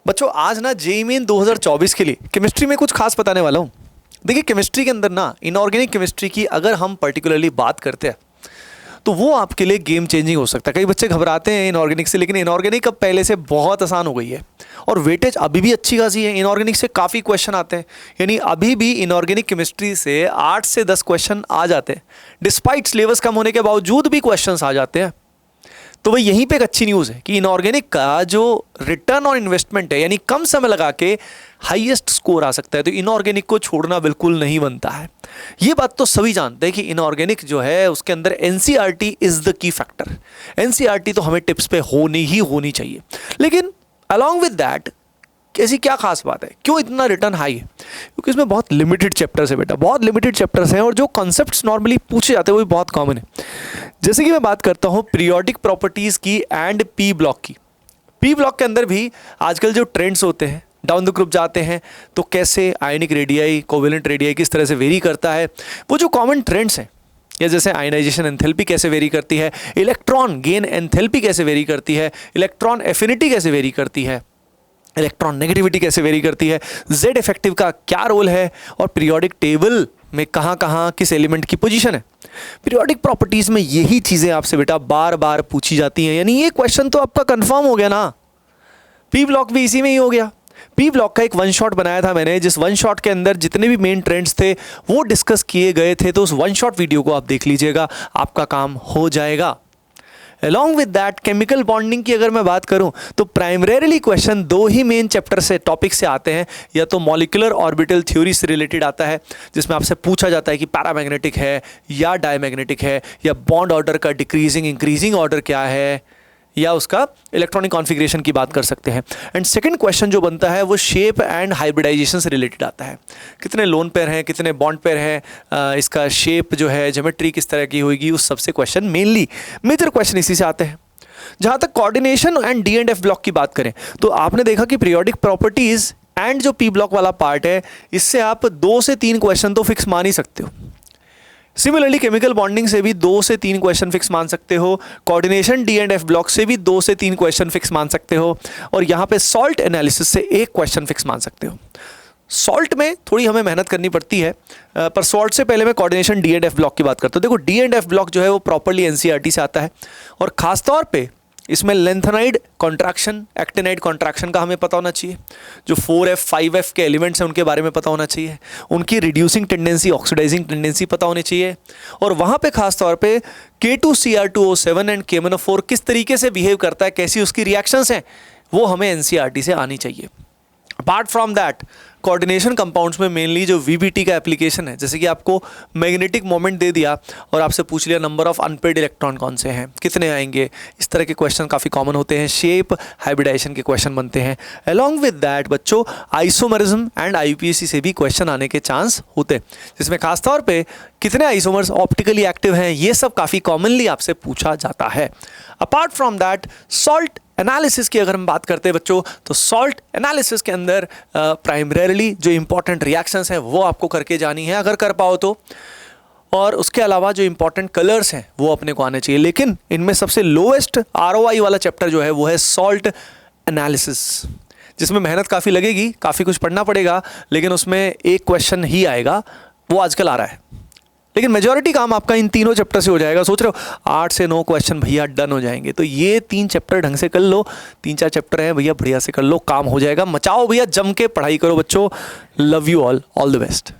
बच्चों आज ना जेईई मेन 2024 के लिए केमिस्ट्री में कुछ खास बताने वाला हूँ। देखिए केमिस्ट्री के अंदर ना इनऑर्गेनिक केमिस्ट्री की अगर हम पर्टिकुलरली बात करते हैं तो वो आपके लिए गेम चेंजिंग हो सकता है। कई बच्चे घबराते हैं इनऑर्गेनिक से, लेकिन इनऑर्गेनिक अब पहले से बहुत आसान हो गई है और वेटेज अभी भी अच्छी खासी है। इनऑर्गेनिक से काफ़ी क्वेश्चन आते हैं, यानी अभी भी इनऑर्गेनिक केमिस्ट्री से 8 से 10 क्वेश्चन आ जाते हैं। डिस्पाइट सिलेबस कम होने के बावजूद भी क्वेश्चन आ जाते हैं। तो वही यहीं पे एक अच्छी न्यूज़ है कि इनऑर्गेनिक का जो रिटर्न ऑन इन्वेस्टमेंट है, यानी कम समय लगा के हाईएस्ट स्कोर आ सकता है, तो इनऑर्गेनिक को छोड़ना बिल्कुल नहीं बनता है। ये बात तो सभी जानते हैं कि इनऑर्गेनिक जो है उसके अंदर NCERT is the key factor. NCERT तो हमें टिप्स पे होनी चाहिए, लेकिन अलॉन्ग विद दैट ऐसी क्या खास बात है, क्यों इतना रिटर्न हाई है? क्योंकि इसमें बहुत लिमिटेड चैप्टर्स है बेटा, बहुत लिमिटेड चैप्टर्स हैं और जो कॉन्सेप्ट्स नॉर्मली पूछे जाते हैं वो भी बहुत कॉमन है। जैसे कि मैं बात करता हूँ पीरियोडिक प्रॉपर्टीज़ की एंड पी ब्लॉक की। पी ब्लॉक के अंदर भी आजकल जो ट्रेंड्स होते हैं, डाउन द ग्रुप जाते हैं तो कैसे आयनिक रेडियाई, कोवेलेंट रेडियाई किस तरह से वेरी करता है, वो जो कॉमन ट्रेंड्स हैं, या जैसे आयनाइजेशन एंथैल्पी कैसे वेरी करती है, इलेक्ट्रॉन गेन एंथैल्पी कैसे वेरी करती है, इलेक्ट्रॉन एफिनिटी कैसे वेरी करती है, इलेक्ट्रॉन नेगेटिविटी कैसे वेरी करती है, जेड इफेक्टिव का क्या रोल है, और पीरियोडिक टेबल में कहाँ कहाँ किस एलिमेंट की पोजीशन है। पीरियोडिक प्रॉपर्टीज़ में यही चीज़ें आपसे बेटा बार बार पूछी जाती हैं, यानी ये क्वेश्चन तो आपका कंफर्म हो गया ना। पी ब्लॉक भी इसी में ही हो गया। पी ब्लॉक का एक वन शॉट बनाया था मैंने, जिस वन शॉट के अंदर जितने भी मेन ट्रेंड्स थे वो डिस्कस किए गए थे, तो उस वन शॉट वीडियो को आप देख लीजिएगा, आपका काम हो जाएगा। Along with that chemical bonding की अगर मैं बात करूं तो प्राइमरीली क्वेश्चन दो ही मेन चैप्टर से टॉपिक से आते हैं, या तो मॉलिक्यूलर ऑर्बिटल थ्योरी से रिलेटेड आता है जिसमें आपसे पूछा जाता है कि पैरामैग्नेटिक है या डायमैग्नेटिक है, या बॉन्ड ऑर्डर का डिक्रीजिंग इंक्रीजिंग ऑर्डर क्या है, या उसका इलेक्ट्रॉनिक कॉन्फ़िगरेशन की बात कर सकते हैं। एंड सेकंड क्वेश्चन जो बनता है वो शेप एंड हाइब्रिडाइजेशन से रिलेटेड आता है, कितने लोन पेयर हैं, कितने बॉन्ड पेयर हैं, इसका शेप जो है, ज्योमेट्री किस तरह की होगी, उस सबसे क्वेश्चन मेनली मेजर क्वेश्चन इसी से आते हैं। जहाँ तक coordination and D and F block की बात करें तो आपने देखा कि पीरियोडिक प्रॉपर्टीज़ एंड जो पी ब्लॉक वाला पार्ट है, इससे आप 2 से 3 क्वेश्चन तो फिक्स मान ही सकते हो। सिमिलरली केमिकल बॉन्डिंग से भी 2 से 3 क्वेश्चन फिक्स मान सकते हो, coordination D and F block से भी 2 से 3 क्वेश्चन फिक्स मान सकते हो, और यहाँ पे सॉल्ट एनालिसिस से 1 क्वेश्चन फिक्स मान सकते हो। सॉल्ट में थोड़ी हमें मेहनत करनी पड़ती है, पर सॉल्ट से पहले मैं coordination D and F block की बात करता हूँ। देखो डी एंड एफ ब्लॉक जो है वो प्रॉपरली एनसीईआरटी से आता है, और ख़ासतौर पे इसमें लेंथेनाइड कॉन्ट्रैक्शन, एक्टिनाइड कॉन्ट्रैक्शन का हमें पता होना चाहिए, जो 4F 5F के एलिमेंट्स हैं उनके बारे में पता होना चाहिए, उनकी रिड्यूसिंग टेंडेंसी, ऑक्सीडाइजिंग टेंडेंसी पता होनी चाहिए, और वहाँ पे खास तौर पे K2Cr2O7 एंड KMnO4 किस तरीके से बिहेव करता है, कैसी उसकी रिएक्शंस हैं, वो हमें एनसीईआरटी से आनी चाहिए। Apart from that coordination compounds में मेनली जो वीबीटी का एप्लीकेशन है, जैसे कि आपको मैग्नेटिक मोमेंट दे दिया और आपसे पूछ लिया नंबर ऑफ अनपेड इलेक्ट्रॉन कौन से हैं, कितने आएंगे, इस तरह के क्वेश्चन काफ़ी कॉमन होते हैं। शेप हाइब्रिडाइजेशन के क्वेश्चन बनते हैं। अलॉन्ग विद दैट बच्चों आइसोमरिज्म एंड आईयूपीएसी से भी क्वेश्चन आने के चांस होते हैं, जिसमें खासतौर पर कितने आइसोमर्स ऑप्टिकली एक्टिव हैं, ये सब काफ़ी कॉमनली आपसे पूछा जाता है। Apart from that salt analysis की अगर हम बात करते हैं बच्चों, तो सॉल्ट एनालिसिस के अंदर प्राइमरीली जो इंपॉर्टेंट रिएक्शंस हैं वो आपको करके जानी है अगर कर पाओ तो, और उसके अलावा जो इंपॉर्टेंट कलर्स हैं वो अपने को आने चाहिए। लेकिन इनमें सबसे लोएस्ट आरओआई वाला चैप्टर जो है वो है सॉल्ट एनालिसिस, जिसमें मेहनत काफ़ी लगेगी, काफ़ी कुछ पढ़ना पड़ेगा, लेकिन उसमें एक क्वेश्चन ही आएगा, वो आजकल आ रहा है, लेकिन मेजॉरिटी काम आपका इन तीनों चैप्टर से हो जाएगा। सोच रहे हो 8 से 9 क्वेश्चन भैया डन हो जाएंगे, तो ये 3 चैप्टर ढंग से कर लो, 3-4 चैप्टर हैं भैया बढ़िया से कर लो, काम हो जाएगा। मचाओ भैया, जम के पढ़ाई करो बच्चों। Love you all the best.